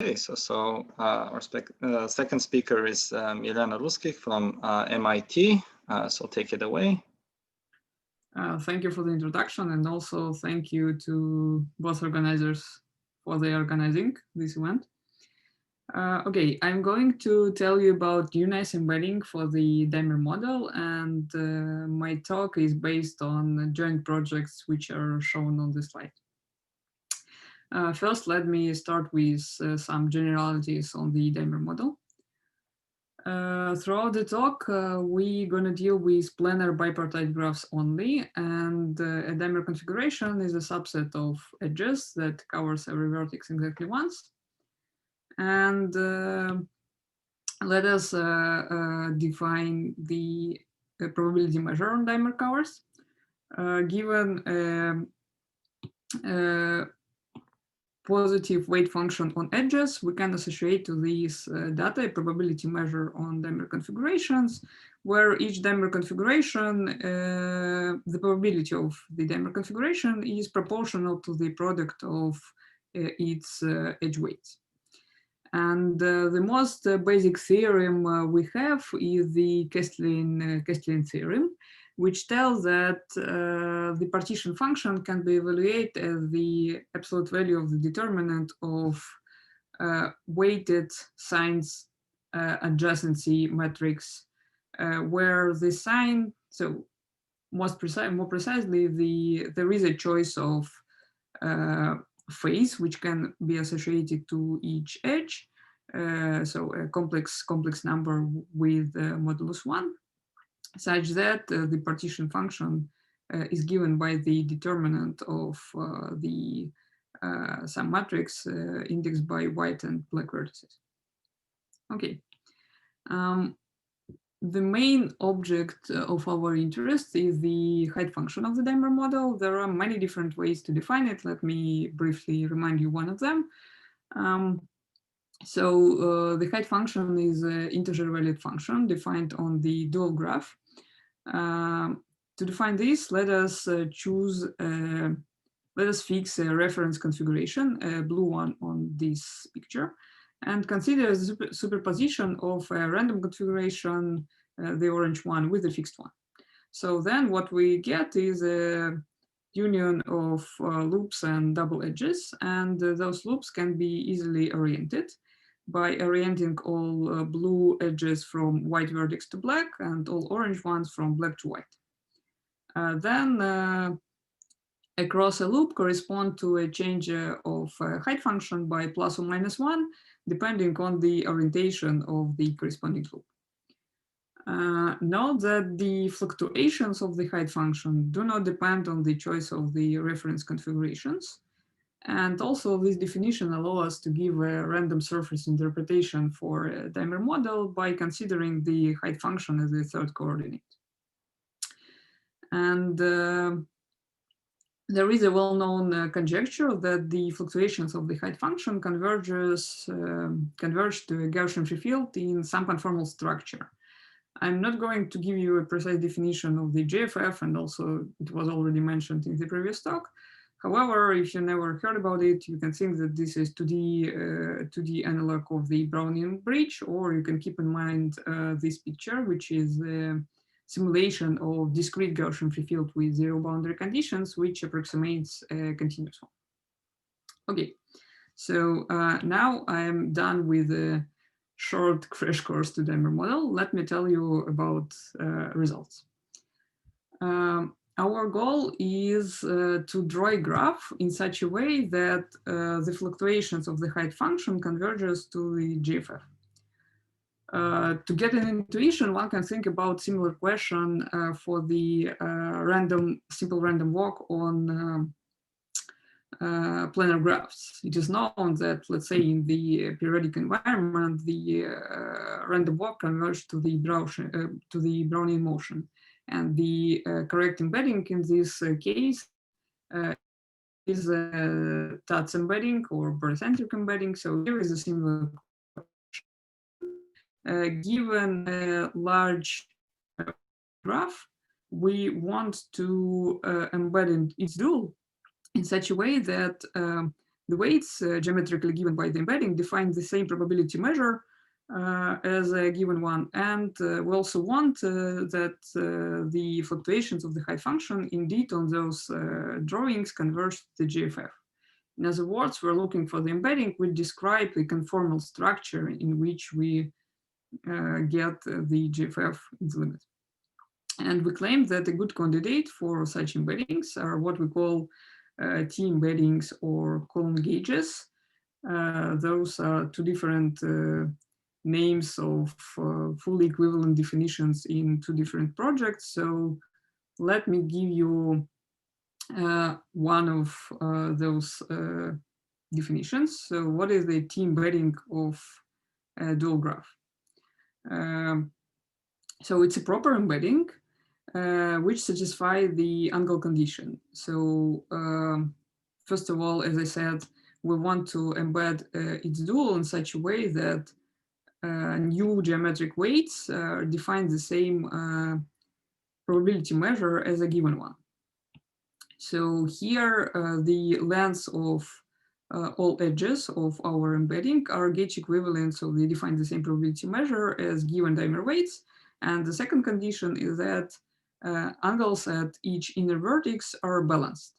Okay, our second speaker is Marianna Russkikh from MIT. So take it away. Thank you for the introduction, and also thank you to both organizers for the organizing this event. Okay, I'm going to tell you about unifies embedding for the Daimler model, and my talk is based on joint projects which are shown on the slide. First, let me start with some generalities on the Daimler model. Throughout the talk, we're going to deal with planar bipartite graphs only, and a Daimler configuration is a subset of edges that covers every vertex exactly once. And let us define the probability measure on Daimler covers. Given positive weight function on edges, we can associate to this data a probability measure on Daimler configurations, where each Daimler configuration, the probability of the Daimler configuration is proportional to the product of its edge weights. And the most basic theorem we have is the Kasteleyn theorem, which tells that the partition function can be evaluated as the absolute value of the determinant of weighted signs adjacency matrix, where the sign, so more precisely, there is a choice of phase which can be associated to each edge, so a complex number with modulus 1, such that the partition function is given by the determinant of the some matrix indexed by white and black vertices. Okay. The main object of our interest is the height function of the Daimler model. There are many different ways to define it. Let me briefly remind you one of them. The height function is an integer valued function defined on the dual graph. To define this, let us fix a reference configuration, a blue one on this picture, and consider the superposition of a random configuration, the orange one, with a fixed one. So then what we get is a union of loops and double edges, and those loops can be easily oriented by orienting all blue edges from white vertex to black and all orange ones from black to white. Then across a loop correspond to a change of height function by plus or minus 1, depending on the orientation of the corresponding loop. Note that the fluctuations of the height function do not depend on the choice of the reference configurations. And also this definition allows us to give a random surface interpretation for a Daimler model by considering the height function as a third coordinate. And there is a well-known conjecture that the fluctuations of the height function converge to a Gaussian free field in some conformal structure. I'm not going to give you a precise definition of the GFF, and also it was already mentioned in the previous talk. However, if you never heard about it, you can think that this is 2D analog of the Brownian bridge, or you can keep in mind this picture, which is a simulation of discrete Gaussian free field with zero boundary conditions, which approximates a continuous one. Okay, so now I am done with a short crash course to Daimler model. Let me tell you about results. Our goal is to draw a graph in such a way that the fluctuations of the height function converges to the GFF. To get an intuition, one can think about similar question for the simple random walk on planar graphs. It is known that, let's say, in the periodic environment, the random walk converges to the Brownian motion. And the correct embedding in this case is a t-embedding or barycentric embedding. So here is a similar question. Given a large graph, we want to embed its dual in such a way that the weights geometrically given by the embedding define the same probability measure as a given one. And we also want that the fluctuations of the height function indeed on those drawings converge to the GFF. In other words, we're looking for the embedding which describe the conformal structure in which we get the GFF in the limit. And we claim that a good candidate for such embeddings are what we call t-embeddings or column gauges. Those are two different names of fully equivalent definitions in two different projects. So let me give you one of those definitions. So what is the t-embedding of a dual graph? So it's a proper embedding which satisfy the angle condition. So first of all, as I said, we want to embed its dual in such a way that new geometric weights define the same probability measure as a given one. So here, the lengths of all edges of our embedding are gauge equivalent, so they define the same probability measure as given diameter weights. And the second condition is that angles at each inner vertex are balanced,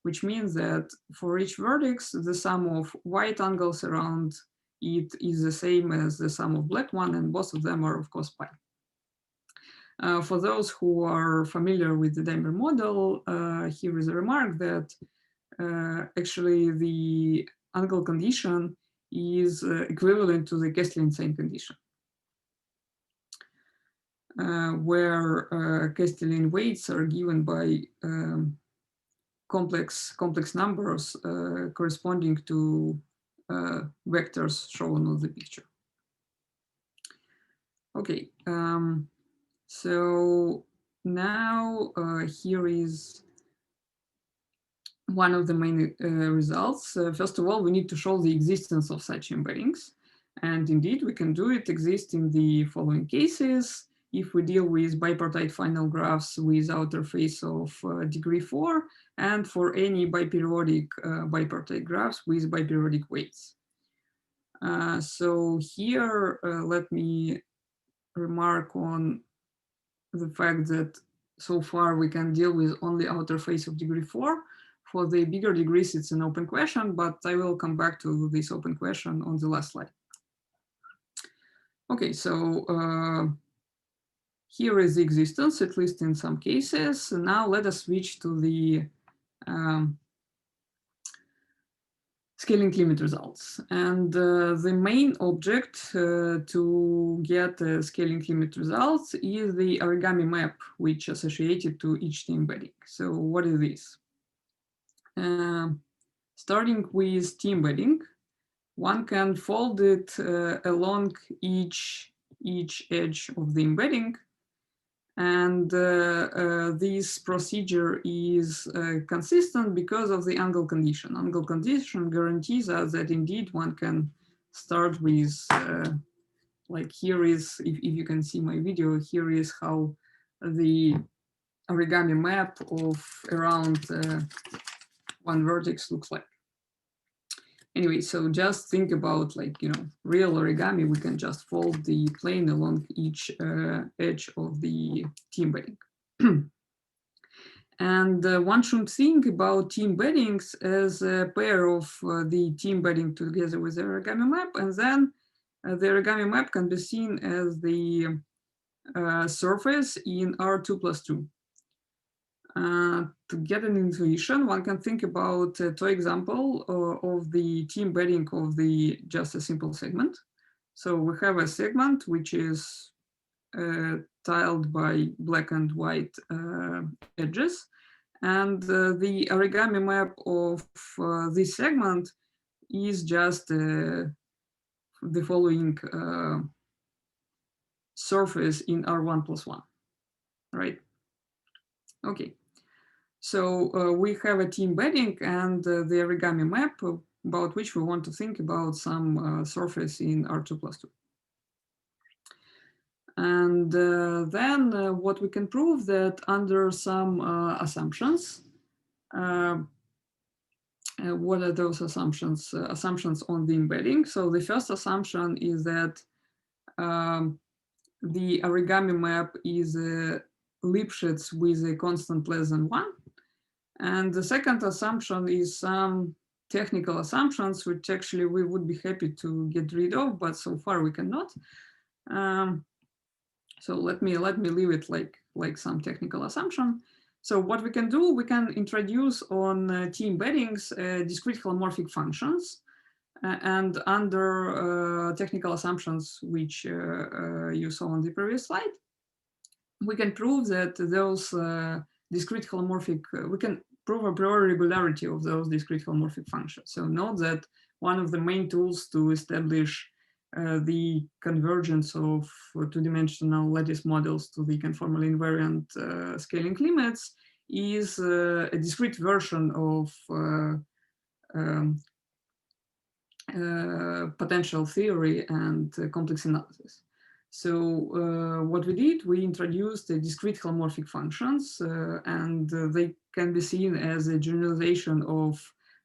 which means that for each vertex, the sum of white angles around it is the same as the sum of black one, and both of them are, of course, pi. For those who are familiar with the diameter model, here is a remark that actually the angle condition is equivalent to the Kasteleyn sign condition, where Kasteleyn weights are given by complex numbers corresponding to vectors shown on the picture. Okay, so now here is one of the main results. First of all, we need to show the existence of such embeddings. And indeed, we can do it exist in the following cases. If we deal with bipartite final graphs with outer face of degree 4, and for any biperiodic bipartite graphs with biperiodic weights. So here, let me remark on the fact that so far we can deal with only outer face of degree 4. For the bigger degrees, it's an open question, but I will come back to this open question on the last slide. Okay, so here is the existence, at least in some cases. Now let us switch to the scaling limit results. And the main object to get scaling limit results is the origami map, which is associated to each t-embedding. So what is this? Starting with t-embedding, one can fold it along each edge of the embedding. And this procedure is consistent because of the angle condition. Angle condition guarantees us that indeed one can start with, like here is, if you can see my video, here is how the origami map of around one vertex looks like. Anyway, so just think about, like, you know, real origami, we can just fold the plane along each edge of the t-embedding. And one should think about t-embeddings as a pair of the t-embedding together with the origami map, and then the origami map can be seen as the surface in R2 plus 2. To get an intuition, one can think about two examples of the t-embedding of the just a simple segment. So we have a segment which is tiled by black and white edges, and the origami map of this segment is just the following surface in R1 plus 1, right? Okay. So we have a t-embedding and the origami map about which we want to think about some surface in R2 plus 2. And then what we can prove that under some assumptions, what are those assumptions? Assumptions on the embedding. So the first assumption is that the origami map is a Lipschitz with a constant less than 1. And the second assumption is some technical assumptions, which actually we would be happy to get rid of, but so far we cannot. So let me leave it like some technical assumption. So what we can do, we can introduce on t-embeddings discrete holomorphic functions. And under technical assumptions, which you saw on the previous slide, we can prove that those discrete holomorphic, we can prove a priori regularity of those discrete holomorphic functions. So note that one of the main tools to establish the convergence of two-dimensional lattice models to the conformal invariant scaling limits is a discrete version of potential theory and complex analysis. So what we did, we introduced the discrete holomorphic functions, and they can be seen as a generalization of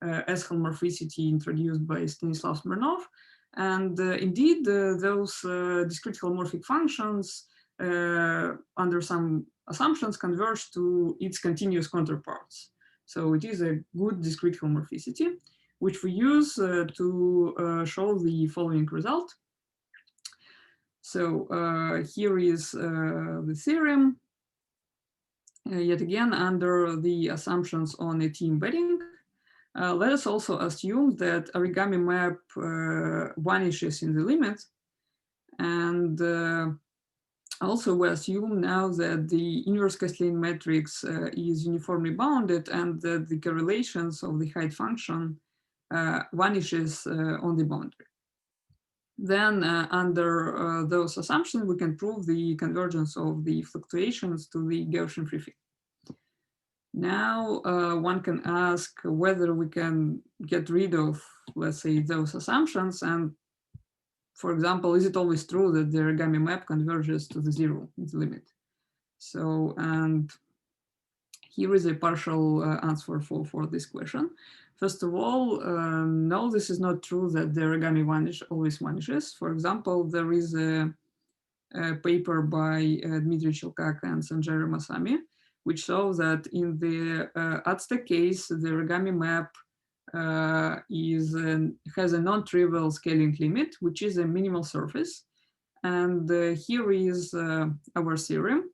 s-holomorphicity introduced by Stanislav Smirnov. And indeed, those discrete holomorphic functions, under some assumptions, converge to its continuous counterparts. So it is a good discrete holomorphicity, which we use to show the following result. So here is the theorem, yet again, under the assumptions on a t-embedding. Let us also assume that origami map vanishes in the limit. And also we assume now that the inverse Kasteleyn matrix is uniformly bounded and that the correlations of the height function vanishes on the boundary. Then under those assumptions, we can prove the convergence of the fluctuations to the Gaussian free field. Now one can ask whether we can get rid of, let's say, those assumptions. And for example, is it always true that the origami map converges to the zero in the limit? So, and here is a partial answer for this question. First of all, no, this is not true that the origami always vanishes. For example, there is a paper by Dmitry Chelkak and Sanjay Ramassamy, which shows that in the Aztec case, the origami map has a non-trivial scaling limit, which is a minimal surface. And here is our theorem.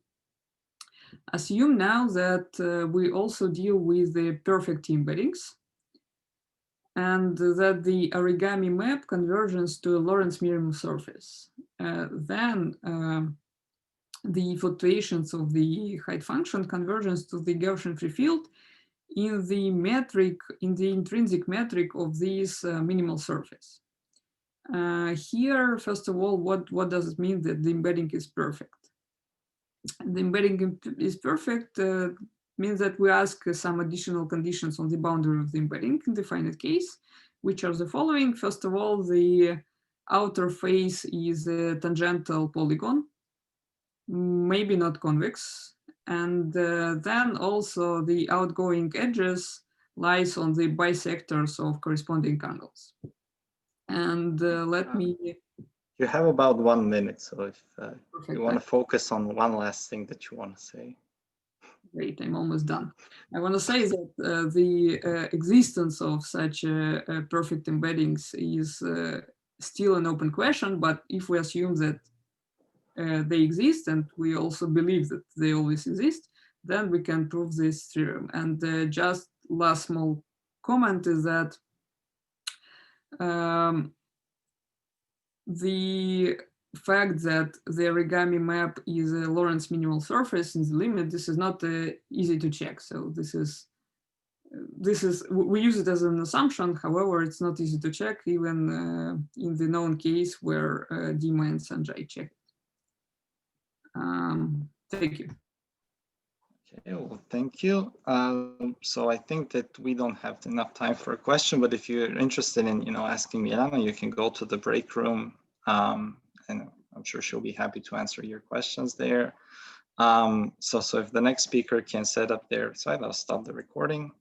Assume now that we also deal with the perfect t-embeddings, and that the origami map converges to a Lorentz minimum surface. Then the fluctuations of the height function converges to the Gaussian free field in the metric, in the intrinsic metric of this minimal surface. Here, first of all, what does it mean that the embedding is perfect? The embedding is perfect means that we ask some additional conditions on the boundary of the embedding in the finite case, which are the following. First of all, the outer face is a tangential polygon, maybe not convex. And then also the outgoing edges lies on the bisectors of corresponding angles. And let me... You have about 1 minute, so if you want to focus on one last thing that you want to say. Great, I'm almost done. I want to say that the existence of such perfect embeddings is still an open question, but if we assume that they exist, and we also believe that they always exist, then we can prove this theorem. And just last small comment is that the fact that the origami map is a Lorentz minimal surface in the limit, this is not easy to check. So this is, we use it as an assumption. However, it's not easy to check even in the known case where Dima and Sanjay check it. Thank you. Okay, well, thank you. So I think that we don't have enough time for a question, but if you're interested in, asking Marianna, you can go to the break room, and I'm sure she'll be happy to answer your questions there. So if the next speaker can set up their side, I'll stop the recording.